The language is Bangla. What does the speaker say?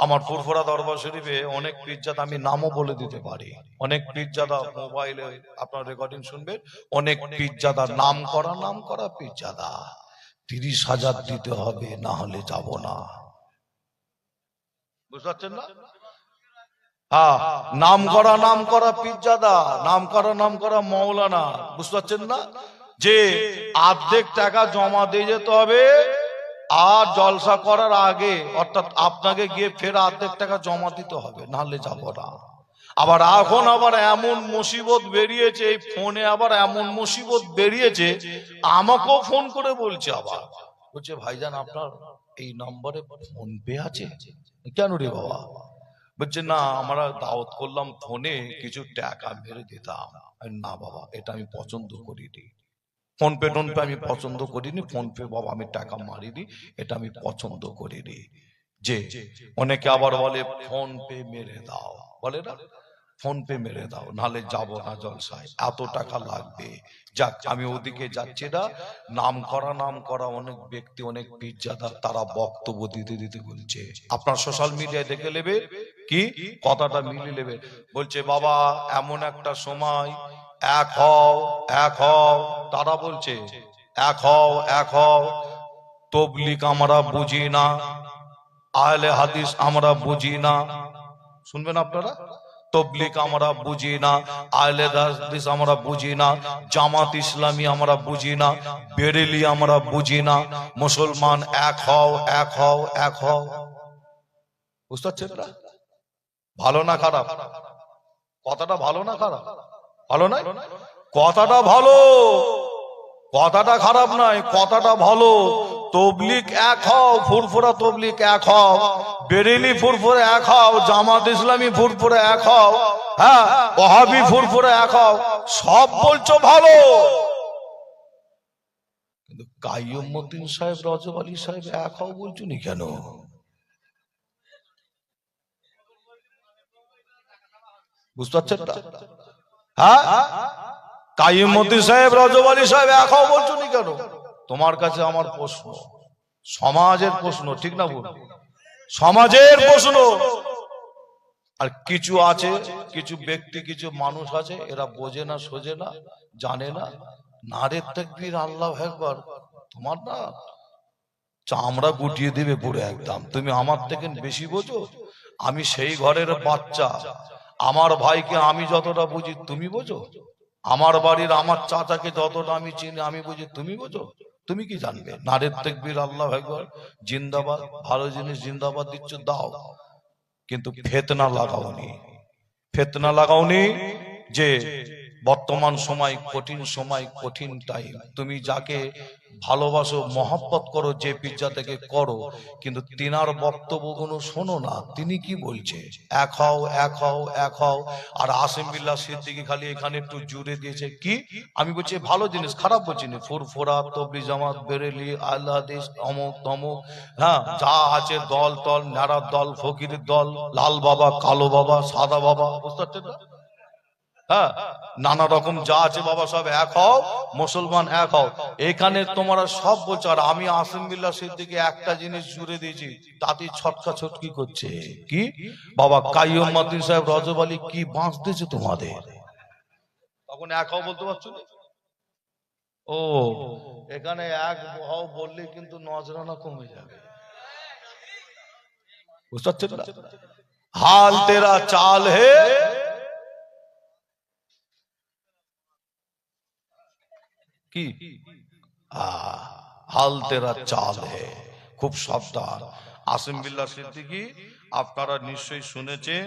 আমার ফুরফুরা দরবার শরীফে অনেক পীরজাদা, আমি নামও বলে দিতে পারি, অনেক পীরজাদা মোবাইলে আপনার রেকর্ডিং শুনবে, অনেক পীরজাদা নাম করা পীরজাদা 30,000 দিতে হবে, না হলে যাব না। বুঝতে পারছেন না? হ্যাঁ, নাম করা পীরজাদা, নাম করা মৌলানা। বুঝতে পারছেন না? যে অর্ধেক টাকা জমা দিয়ে যেতে হবে, আর জলসা করার আগে অর্থাৎ আপনাকে গিয়ে ফের অর্ধেক টাকা জমা দিতে হবে, নাহলে যাব না। আবার এখন আবার এমন মুসিবত বেরিয়েছে, এই ফোনে আবার এমন মুসিবত বেরিয়েছে, আমাকেও ফোন করে বলছে, আবার বলছে ভাইজান আপনার এই নম্বরে ফোন পে আছে? কেন রে বাবা? বলছে না, আমরা দাওয়াত করলাম ফোনে, কিছু টাকা মেরে দিতাম। না বাবা, এটা আমি পছন্দ করিনি, ফোন পে আমি পছন্দ করিনি, ফোন পে বাবা আমি টাকা মারিনি, এটা আমি পছন্দ করিনি। যে অনেকে আবার বলে ফোন পে মেরে দাও, বলে না ফোন পে মেরে দাও, নাহলে যাব না জলসায়, এত টাকা লাগবে। যাক, আমি ওদিকে যাচ্ছি না। নাম করা অনেক ব্যক্তি, অনেক পীরজাদা, তারা বক্তব্য দিতে দিতে বলছে, আপনার সোশ্যাল মিডিয়ায় দেখে নেবে, কি কথাটা মিলিয়ে নেবে। বলছে বাবা এমন একটা সময়, এক হও এক হও, তারা বলছে এক হও এক হও, তবলিগ আমরা বুঝি না, আহলে হাদিস আমরা বুঝি না। শুনবেন আপনারা, তবলিগ আমরা বুঝি না, আহলে হাদিস আমরা বুঝি না, জামাত ইসলামী আমরা বুঝি না, বেরেলি আমরা বুঝি না, মুসলমান এক হও এক হও এক হও। বুঝতে পারছেন না? ভালো না খারাপ কথাটা? ভালো না খারাপ? ভালো নয় কথাটা, ভালো কথাটা, খারাপ নয় কথাটা, ভালো। তবলিগ এক হও, ফুরফুরা তবলিগ এক হও, বেরেলি ফুরফুরা এক হও, জামাত ইসলামী ফুরফুরা এক হও, হ্যাঁ ওয়াহাবি ফুরফুরা এক হও, সব বলছো ভালো, কিন্তু কাইয়ুমউদ্দিন সাহেব, রজব আলী সাহেব এক হও বলছো নি কেন? বুঝতে পারছেন না? হ্যাঁ, কাইয়ুমউদ্দিন সাহেব, রজব আলী সাহেব এক হও বলছো নি কেন? তোমার কাছে আমার প্রশ্ন, সমাজের প্রশ্ন, ঠিক না বল? সমাজের প্রশ্ন। আর কিছু আছে, কিছু ব্যক্তি, কিছু মানুষ আছে, এরা বোঝে না, সোজে না, জানে না, নারে তাকবীর আল্লাহু আকবার, তোমার না চামড়া গুটিয়ে দিবে পুরো একদম। তুমি আমার থেকে বেশি বোঝো, আমি সেই ঘরের বাচ্চা, আমার ভাইকে আমি যতটা বুঝি তুমি বোঝো, আমার বাড়ির আমার চাচাকে যতটা আমি চিনি আমি বুঝি তুমি বোঝো, তুমি কি জানবে? নারে তাকবীর আল্লাহু আকবার, জিন্দাবাদ, ভালো জিনিস জিন্দাবাদ দিচ্ছ দাও, কিন্তু ফিতনা লাগাওনি, ফিতনা লাগাওনি। যে বর্তমান সময় কঠিন সময়, কঠিন টাইম, তুমি যাকে ভালোবাসো, মহব্বত করো, যে পিজ্জা থেকে করো, কিন্তু তিনার বক্তব্যগুলো শোনো না, তিনি কি বলছে, এক হও এক হও এক হও। আর আসিম বিল্লাহ সিদ্দিকী খালি এখানে একটু জুড়ে দিয়েছে কি, আমি বলছি ভালো জিনিস, খারাপ বলছি না, ফুরফুরা তবলিগ জামাত বেরেলি আহলে হাদিস অমুক তমুক, হ্যাঁ যা আছে দল তল, ন্যাড়ার দল, ফকিরের দল, লাল বাবা, কালো বাবা, সাদা বাবা, বুঝতে পারছেন না? হ্যাঁ, নানা রকম যা আছে বাবা, সব এক হও, মুসলমান এক হও। এখানে তোমরা সব বলছো, আর আমি আসিম বিল্লাহ সিদ্দিকী একটা জিনিস জুড়ে দিয়েছি, তাতেই ছটকা ছটকি করছে কি, বাবা কাইয়ুমউদ্দিন সাহেব, রজব আলী কি বাঁশ দিয়েছে তোমাদের, তখন এক হও বলতে পারছো না? ও, এখানে এক হও বললে কিন্তু নজরানা কমে যাবে, বুঝতে পারছেন না? হাল তেরা চাল হে, কি হাল তেরা চাল হে, খুব সাবধান। আসিম বিল্লাহ সিদ্দিকী আপনারা নিশ্চয়ই শুনেছেন,